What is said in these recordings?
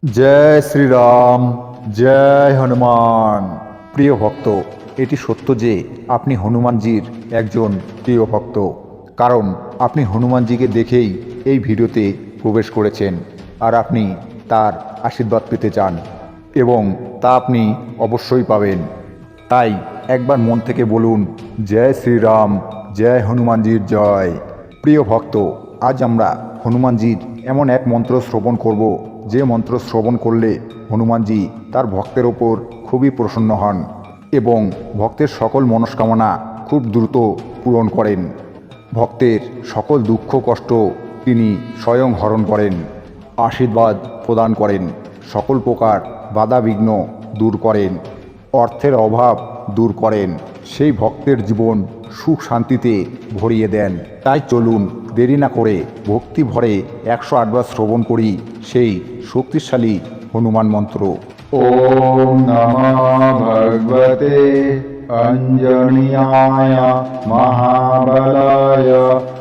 জয় শ্রীরাম, জয় হনুমান। প্রিয় ভক্ত, এটি সত্য যে আপনি হনুমানজির একজন প্রিয় ভক্ত, কারণ আপনি হনুমানজিকে দেখেই এই ভিডিওতে প্রবেশ করেছেন আর আপনি তার আশীর্বাদ পেতে চান এবং তা আপনি অবশ্যই পাবেন। তাই একবার মন থেকে বলুন, জয় শ্রীরাম, জয় হনুমানজির জয়। প্রিয় ভক্ত, আজ আমরা হনুমানজির এমন এক মন্ত্র শ্রবণ করব, যে মন্ত্র শ্রবণ করলে হনুমানজি তার ভক্তের ওপর খুবই প্রসন্ন হন এবং ভক্তের সকল মনস্কামনা খুব দ্রুত পূরণ করেন। ভক্তের সকল দুঃখ কষ্ট তিনি স্বয়ং হরণ করেন, আশীর্বাদ প্রদান করেন, সকল প্রকার বাধা বিঘ্ন দূর করেন, অর্থের অভাব দূর করেন, সেই ভক্তের জীবন সুখ শান্তিতে ভরিয়ে দেন। তাই চলুন দেরি না করে ভক্তি ভরে 108 বার শ্রবণ করি সেই শক্তিশালী হনুমান মন্ত্র। ওম নমঃ ভগবতে অঞ্জনিয়ায় মহাবলায়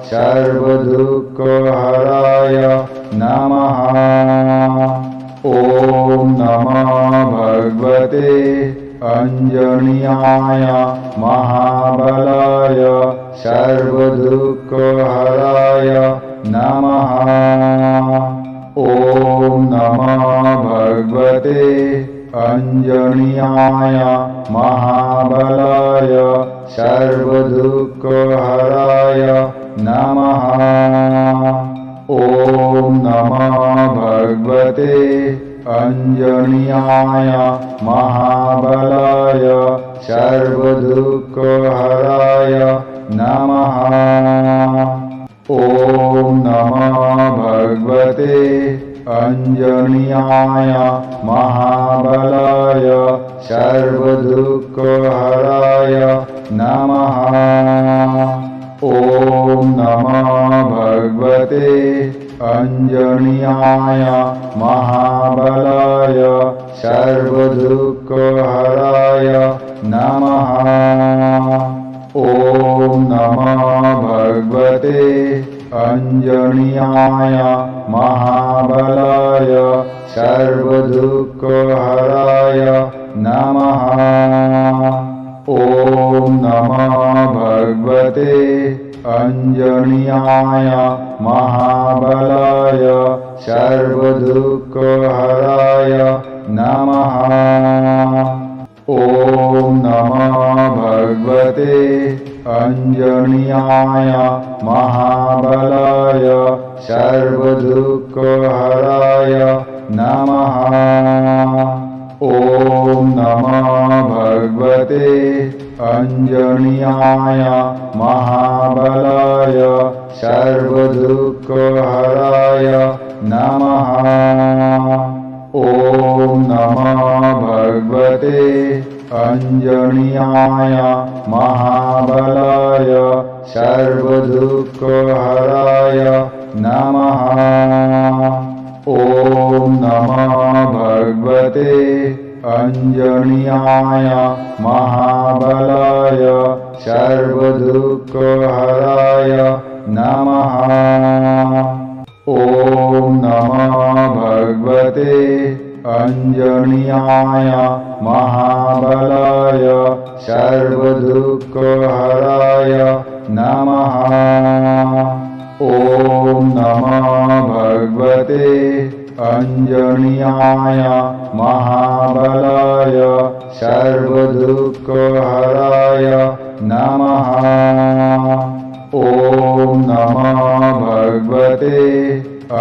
সর্বদুঃখহরায় নমঃ। ওম নমঃ ভগবতে অঞ্জনিয়ায় মহাবলায় সর্বদুঃখহরায় নমঃ। ওম নমঃ ভগবতে অঞ্জনিয়ায় মহাবলায় সর্বদুঃখহরায় নমঃ। ওম নমঃ ভগবতে অঞ্জনিয়ায় মহাবলায় সর্বদুঃখহরায় নমঃ। ওম নমঃ ভগবতে অঞ্জনিয়ায় মহাবলায় সর্বদুঃখহরায় নমঃ। ওম নমঃ ভগবতে অঞ্জনিয়ায় মহাবলায় সর্বদুঃখহরায় নমঃ। ওম নমঃ ভগবতে অঞ্জনিয়ায় মহাবলায় সর্বদুঃখহরায় নমঃ। ওম নমঃ ভগবতে অঞ্জনিয়ায় মহাবলায় সর্বদুঃখহরায় নমঃ। ওম নমঃ ভগবতে অঞ্জনিয়ায় মহাবলায় সর্বদুঃখহরায় নমঃ। ওম নমঃ ভগবতে অঞ্জনিয়ায় মহাবলায় সর্বদুঃখহরায় নমঃ। ওম নমঃ ভগবতে অঞ্জনিয়ায় মহাবলায় সর্বদুঃখহরায় নমঃ। ওম নমঃ ভগবতে অঞ্জনিয়ায় মহাবলায় সর্বদুঃখহরায় নমঃ। ওম নমঃ ভগবতে অঞ্জনিয়ায় মহাবলায় সর্বদুঃখহরায় নমঃ। ওম নমঃ ভগবতে অঞ্জনিয়ায় মহাবলায় সর্বদুঃখহরায় নমঃ। ওম নমঃ ভগবতে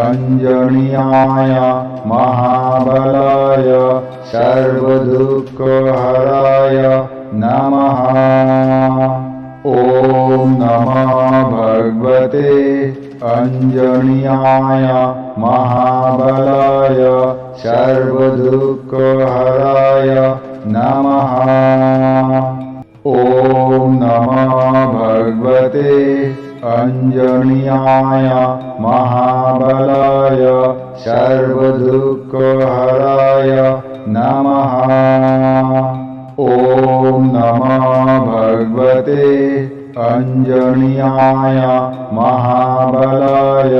অঞ্জনিয়ায় মহাবলায় সর্বদুঃখহরায় নমঃ। ওম নমঃ ভগবতে অঞ্জনিয়ায় মহাবলায় সর্বদুঃখহরায় নমঃ। ওম নমঃ ভগবতে অঞ্জনিয়ায় মহাবলায় সর্বদুঃখহরায় নমঃ। ওম নমঃ ভগবতে অঞ্জনিয়ায় মহাবলায়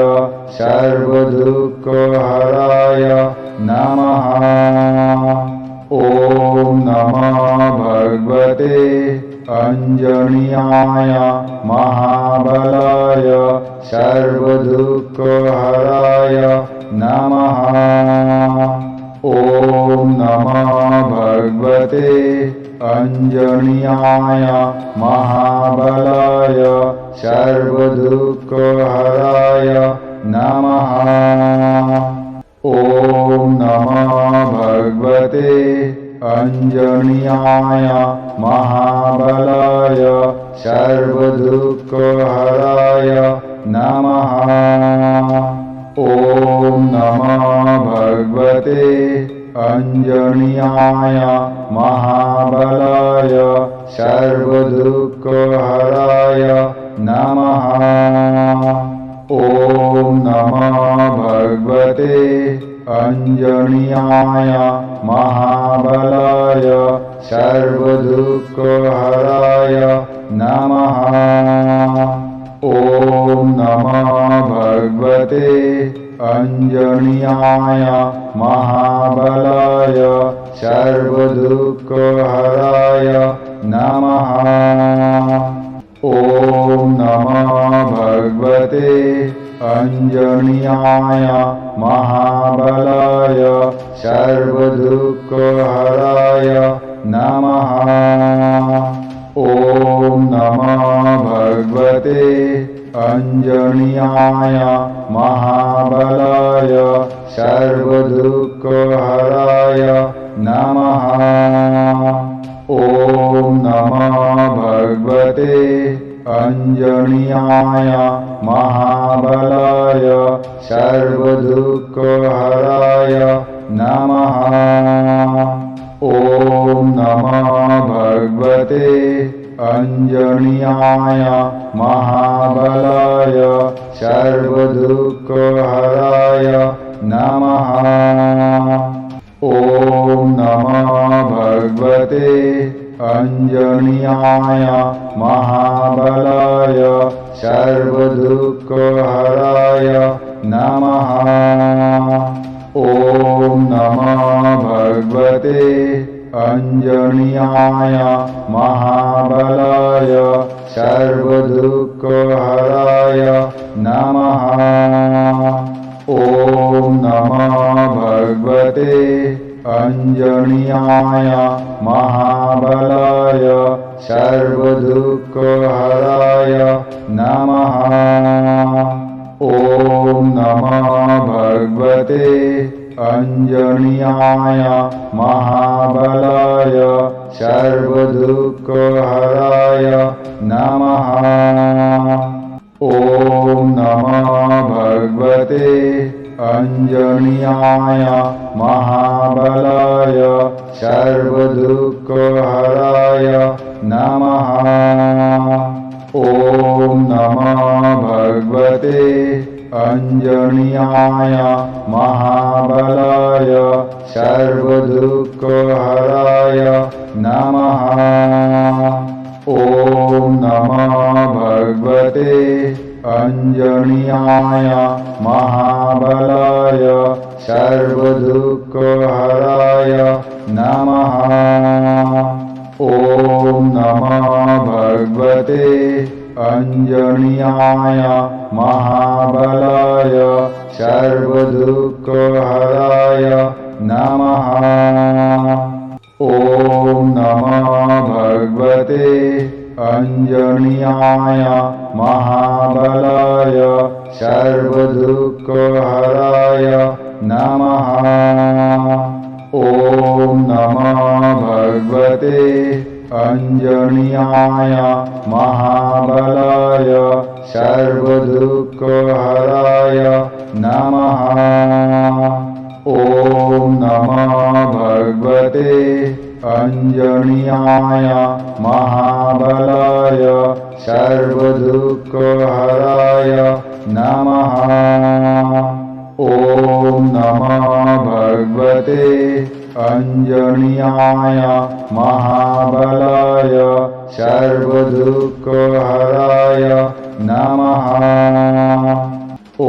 সর্বদুঃখহরায় নমঃ। ॐ नमः भगवते अंजनीयाय महाबलाय सर्वदुःखहराय नमः। ॐ नमः भगवते अंजनीयाय महाबलाय सर्वदुःखहराय नमः। ॐ नमः भगवते अंजनीयाय महाबलाय सर्वदुःखहराय नमः। ॐ नमः भगवते अंजनीयाय महाबलाय सर्वदुःखहराय नमः। ॐ नमः भगवते अंजनीयाय महाबलाय सर्वदुःखहराय नमः। ॐ नमः भगवते अंजनीयाय महाबलाय सर्वदुःखहराय नमः। ॐ नमः भगवते अंजनीयाय महाबलाय सर्वदुःखहराय नमः। ॐ नमः भगवते अंजनीयाय महाबलाय सर्वदुःखहराय नमः। ॐ नमः भगवते अंजनीयाय महाबलाय सर्वदुःखहराय नमः। ॐ नमः भगवते अंजनीयाय महाबलाय सर्वदुःखहराय नमः। ॐ नमः भगवते अंजनीयाय महाबलाय सर्वदुःखहराय नमः। ॐ नमः भगवते अंजनीयाय महाबलाय सर्वदुःखहराय नमः। ॐ नमः भगवते अंजनीयाय महाबलाय सर्वदुःखहराय नमः। ॐ नमः भगवते अंजनीयाय महाबलाय सर्वदुःखहराय नमः। ॐ नमः भगवते अंजनीयाय महाबलाय सर्वदुःखहराय नमः। ॐ नमः भगवते अंजनीयाय महाबलाय सर्वदुःखहराय नमः। ॐ नमः भगवते अंजनीयाय महाबलाय सर्वदुःखहराय नमः। ॐ नमः भगवते अंजनीयाय महाबलाय सर्वदुःखहराय नमः। ॐ नमः भगवते अंजनीयाय महाबलाय सर्वदुःखहराय नमः। ॐ नमः भगवते अंजनीयाय महाबलाय सर्वदुःखहराय नमः। ॐ नमः भगवते अंजनीयाय महाबलाय सर्वदुःखहराय नमः। ॐ नमः भगवते अंजनीयाय महाबलाय सर्वदुःखहराय नमः। ॐ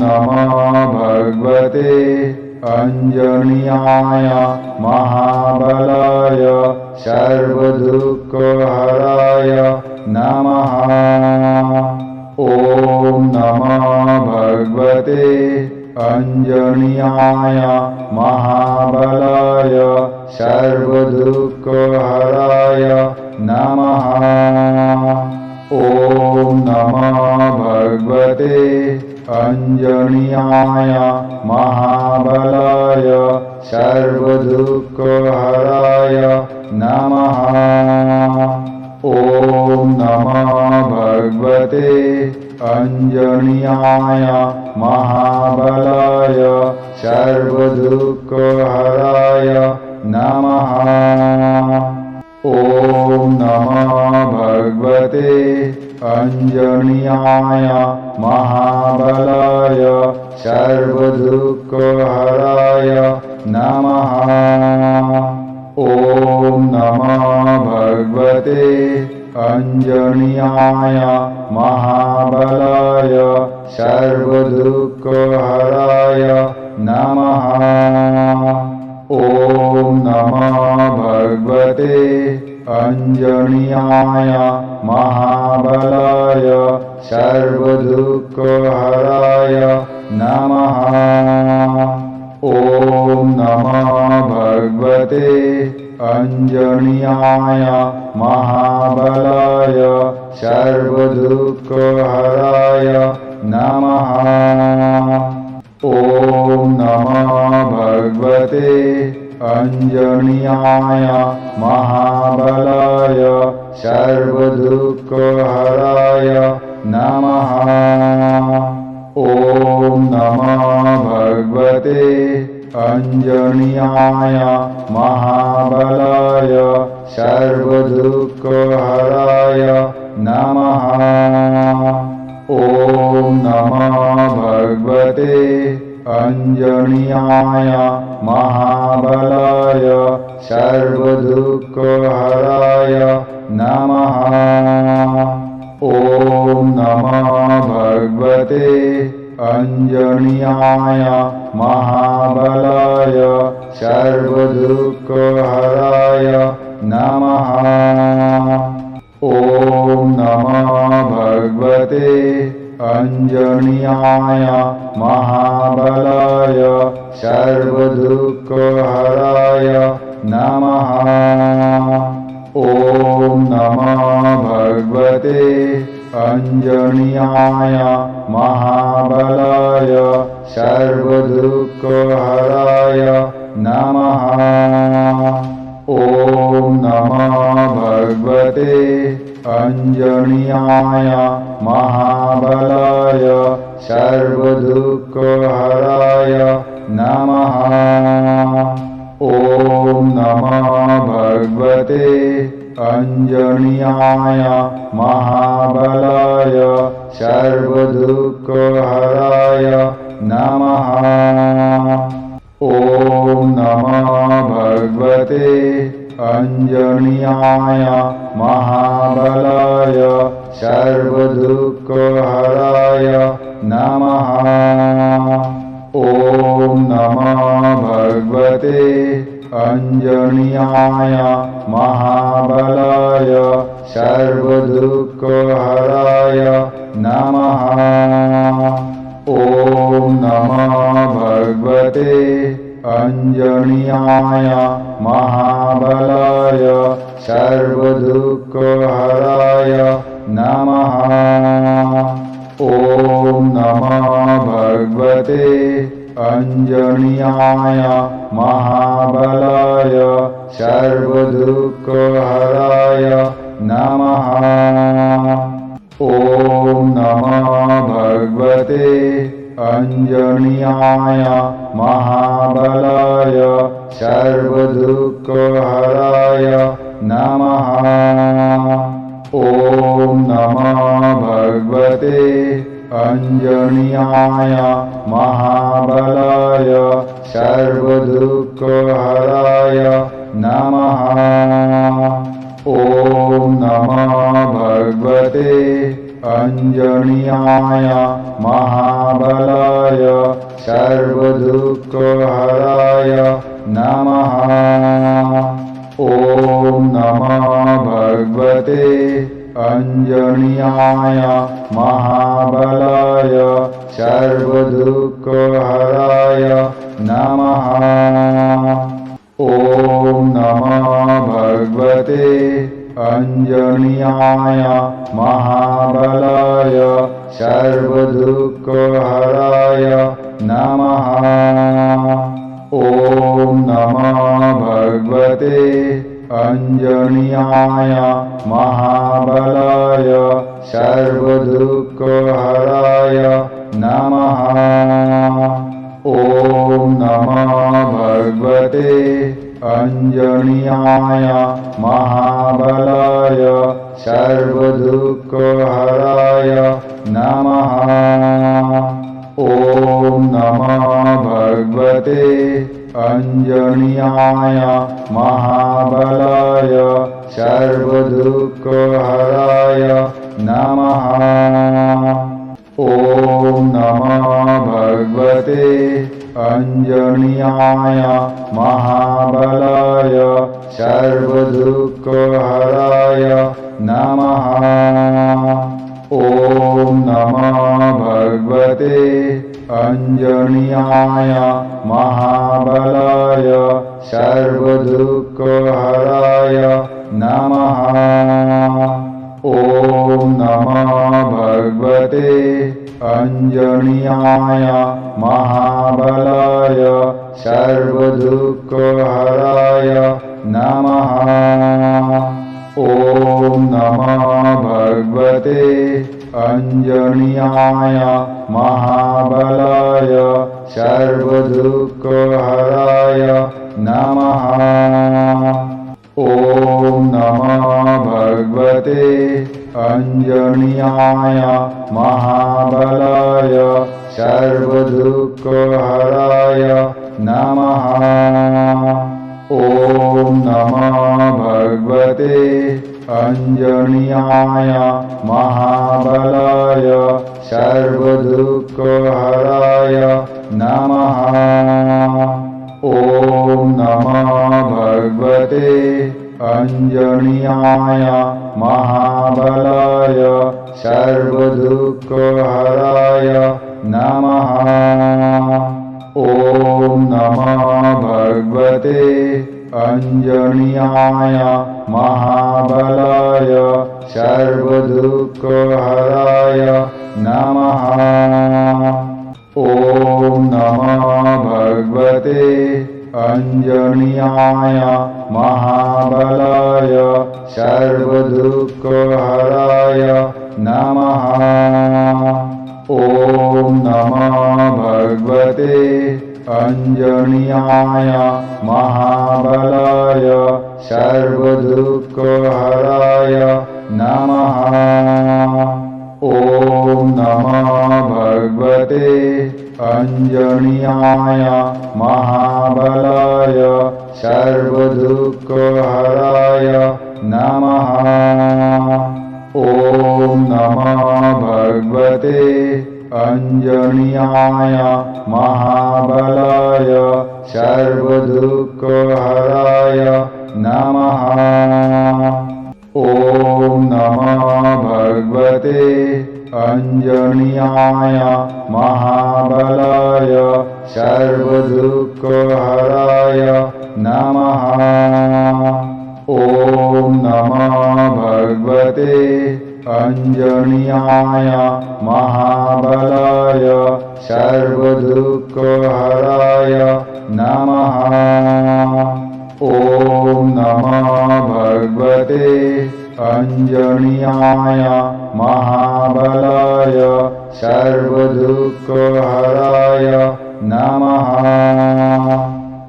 नमः भगवते अंजनीयाय महाबलाय सर्वदुःखहराय नमः। ॐ नमः भगवते अंजनीयाय महाबलाय सर्वदुःखहराय नमः। ॐ नमः भगवते अंजनीयाय महाबलाय सर्वदुःखहराय नमः। ॐ नमः भगवते अंजनीयाय महाबलाय सर्वदुःखहराय नमः। ॐ नमः भगवते अंजनीयाय महाबलाय सर्वदुःखहराय नमः। ॐ नमः भगवते अंजनीयाय महाबलाय सर्वदुःखहराय नमः। ॐ नमः भगवते अंजनीयाय महाबलाय सर्वदुःखहराय नमः। ॐ नमः भगवते अंजनीयाय महाबलाय सर्वदुःखहराय नमः। ॐ नमः भगवते अंजनीयाय महाबलाय सर्वदुःखहराय नमः। ॐ नमः भगवते अंजनीयाय महाबलाय सर्वदुःखहराय नमः। ॐ नमः भगवते अंजनीयाय महाबलाय सर्वदुःखहराय नमः। ॐ नमः भगवते अंजनीयाय महाबलाय सर्वदुःखहराय नमः। ॐ नमः भगवते अंजनीयाय महाबलाय सर्वदुःखहराय नमः। ॐ नमः भगवते अंजनीयाय महाबलाय सर्वदुःखहराय नमः। ॐ नमः भगवते अंजनीयाय महाबलाय सर्वदुःखहराय नमः। ॐ नमः भगवते अंजनीयाय महाबलाय सर्वदुःखहराय नमः। ॐ नमः भगवते अंजनीयाय महाबलाय सर्वदुःखहराय नमः। ॐ नमः भगवते अंजनीयाय महाबलाय सर्वदुःखहराय नमः। ॐ नमः भगवते अंजनीयाय महाबलाय सर्वदुःखहराय नमः। ॐ नमः भगवते अंजनीयाय महाबलाय सर्वदुःखहराय नमः। ॐ नमः भगवते अंजनीयाय महाबलाय सर्वदुःखहराय नमः। ॐ नमः भगवते अंजनीयाय महाबलाय सर्वदुःखहराय नमः। ॐ नमः भगवते अंजनीयाय महाबलाय सर्वदुःखहराय नमः। ॐ नमो भगवते अंजनीयाय महाबलाय सर्वदुःखहराय नमः। ॐ नमो भगवते अंजनीयाय महाबलाय सर्वदुःखहराय नमः। ॐ नमो भगवते अंजनीयाय महाबलाय सर्वदुःखहराय नमः। ॐ नमो भगवते अंजनीयाय महाबलाय सर्वदुःखहराय नमः। ॐ नमो भगवते अंजनीयाय महाबलाय सर्वदुःखहराय नमः। ॐ नमो भगवते अंजनीयाय महाबलाय सर्वदुःखहराय नमः। ॐ नमो भगवते अंजनीयाय महाबलाय सर्वदुःखहराय नमः। ॐ नमो भगवते अंजनीयाय महाबलाय सर्वदुःखहराय नमः। ॐ नमो भगवते अंजनीयाय महाबलाय सर्वदुःखहराय नमः। ॐ नमो भगवते अंजनीयाय महाबलाय सर्वदुःखहराय नमः। ॐ नमो भगवते अंजनीयाय महाबलाय सर्वदुःखहराय नमः। ॐ नमो भगवते अंजनीयाय महाबलाय सर्वदुःखहराय नमः। ॐ नमो भगवते अंजनीयाय महाबलाय सर्वदुःखहराय नमः। ॐ नमो भगवते अंजनीयाय महाबलाय सर्वदुःखहराय नमः। ॐ नमो भगवते अंजनीयाय महाबलाय सर्वदुःखहराय नमः। ॐ नमो भगवते अंजनीयाय महाबलाय सर्वदुःखहराय नमः। ॐ नमो भगवते अंजनीयाय महाबलाय सर्वदुःखहराय नमः। ॐ नमो भगवते अंजनीयाय महाबलाय सर्वदुःखहराय नमः। ॐ नमो भगवते अंजनीयाय महाबलाय सर्वदुःखहराय नमः। ॐ नमो भगवते अंजनीयाय महाबलाय सर्वदुःखहराय नमः।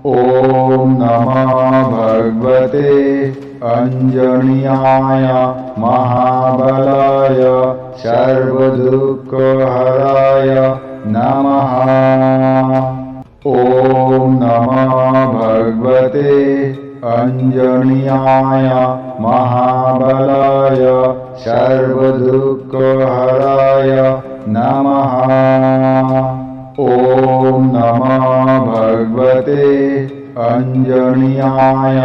ॐ नमो भगवते अंजनीयाय महाबलाय सर्वदुःखहराय नमः। ॐ नमो भगवते अंजनीयाय महाबलाय सर्वदुःखहराय नमः। ॐ नमो भगवते अंजनीयाय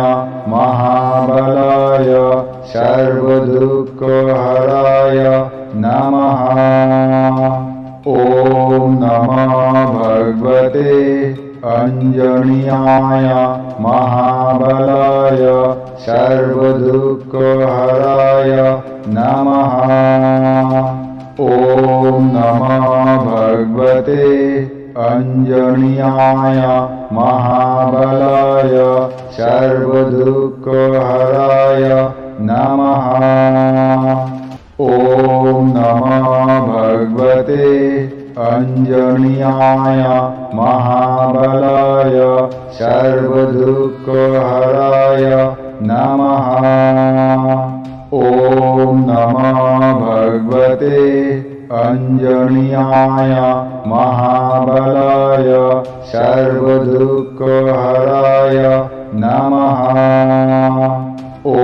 महाबलाय सर्वदुःखहराय नमः। ॐ नमः भगवते अंजनीयाय महाबलाय सर्वदुःखहराय नमः। ॐ नमः भगवते अंजनीयाय महाबलाय सर्वदुःखहराय नमः। ॐ नमः भगवते अंजनीयाय महाबलाय सर्वदुःखहराय नमः। ॐ नमः भगवते अंजनीयाय महाबलाय सर्वदुःखहराय नमः। ॐ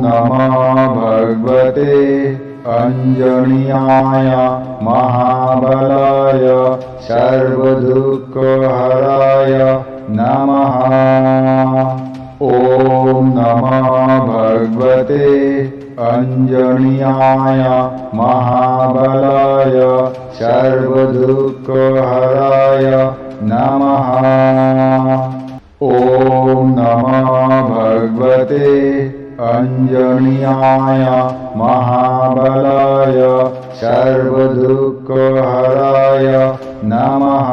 नमः भगवते अंजनीयाय महाबलाय सर्वदुःखहराय नमः। ॐ नमः भगवते अंजनीयाय महाबलाय सर्वदुःखहराय नमः। ॐ नमः भगवते अंजनीयाय महाबलाय सर्वदुःखहराय नमः।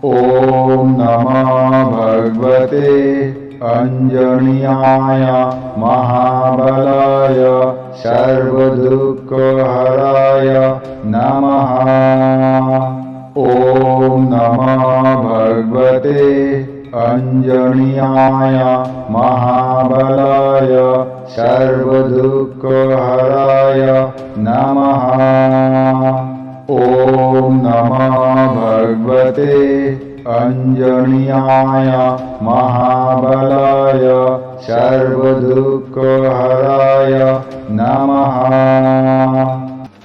ॐ नमः भगवते अंजनीयाय महाबलाय सर्वदुःखहराय नमः। ॐ नमः भगवते अंजनीयाय महाबलाय सर्वदुःखहराय नमः। ॐ नमः भगवते अंजनीयाय महाबलाय सर्वदुःखहराय नमः।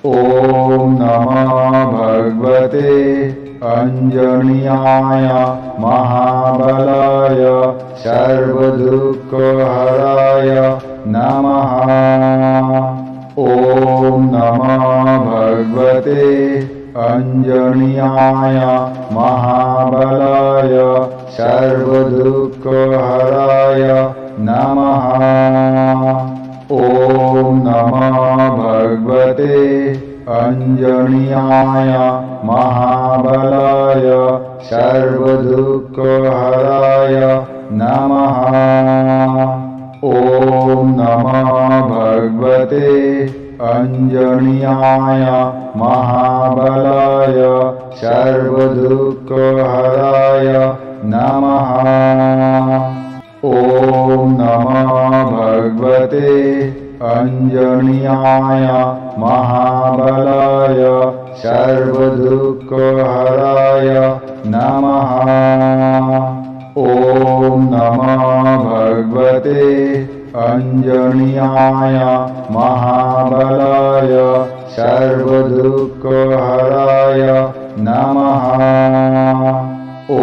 ॐ नमः भगवते अंजनीयाय महाबलाय सर्वदुःखहराय नमः। ॐ नमः भगवते अंजनीयाय महाबलाय सर्वदुःखहराय नमः। ॐ नमः भगवते अंजनीयाय महाबलाय सर्वदुःखहराय नमः। ॐ नमः भगवते अंजनीयाय महाबलाय सर्वदुःखहराय नमः। ॐ नमः भगवते अंजनीयाय महाबलाय सर्वदुःखहराय नमः। ॐ नमः भगवते अंजनीयाय महाबलाय सर्वदुःखहराय नमः। ॐ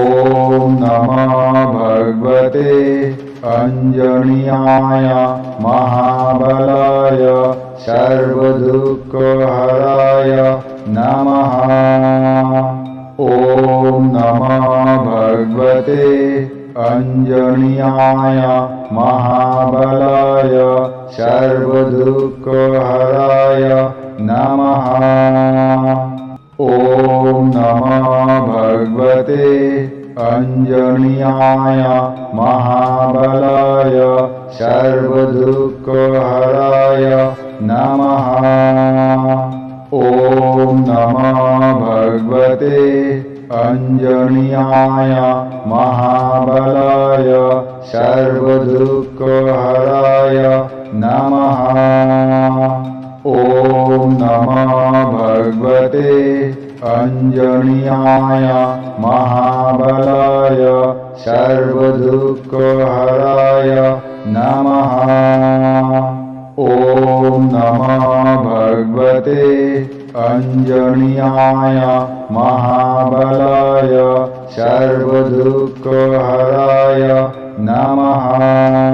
नमः भगवते अंजनीयाय महाबलाय सर्वदुःखहराय नमः। ॐ नमः भगवते अंजनीयाय महाबलाय सर्वदुःखहराय नमः। ॐ नमः भगवते अंजनीयाय महाबलाय सर्वदुःखहराय नमः। ॐ नमः भगवते अंजनीयाय महाबलाय सर्वदुःखहराय नमः। ॐ नमः भगवते अंजनीयाय महाबलाय सर्वदुःखहराय नमः। ॐ नमः भगवते અંજણ્યાય મહાબલાય સર્વદુઃખહરાય નમઃ.